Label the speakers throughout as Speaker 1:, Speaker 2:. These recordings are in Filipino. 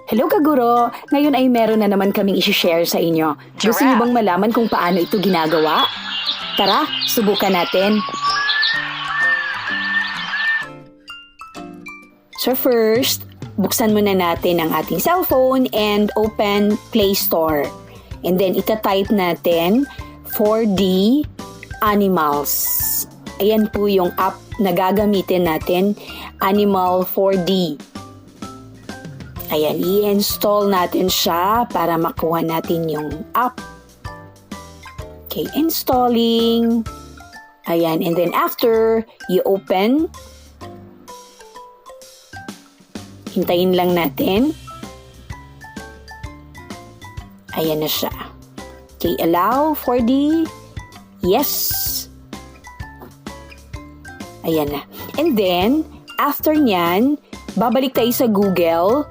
Speaker 1: Hello kaguro! Ngayon ay meron na naman kaming isi-share sa inyo. Gusto niyo bang malaman kung paano ito ginagawa? Tara, subukan natin. So first, buksan muna natin ang ating cellphone and open Play Store. And then ita-type natin 4D Animals. Ayan po yung app na gagamitin natin, Animal 4D. Ayan, i-install natin siya para makuha natin yung app. Okay, installing. Ayan, and then after, you open. Hintayin lang natin. Ayan na siya. Okay, allow 4D. Yes. Ayan na. And then, after nyan, babalik tayo sa Google.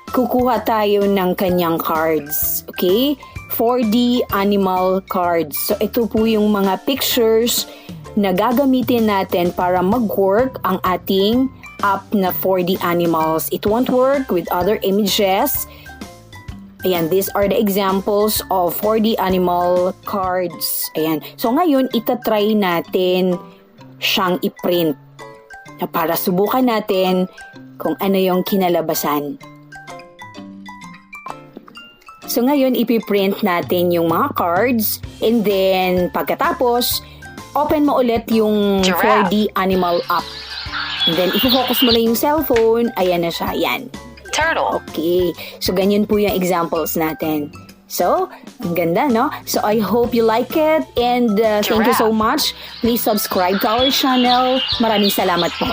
Speaker 1: Kukuha tayo ng kanyang cards. Okay? 4D animal cards. So, ito po yung mga pictures na gagamitin natin para mag-work ang ating app na 4D animals. It won't work with other images. Ayan, these are the examples of 4D animal cards. Ayan. So, ngayon, itatry natin siyang i-print na para subukan natin kung ano yung kinalabasan. So ngayon, ipiprint natin yung mga cards and then pagkatapos, open mo ulit yung 4D animal app. And then, ifocus mo lang yung cellphone. Ayan na siya. Ayan.
Speaker 2: Turtle.
Speaker 1: Okay. So, ganyan po yung examples natin. So, ang ganda, no? So, I hope you like it and thank you so much. Please subscribe to our channel. Maraming salamat po.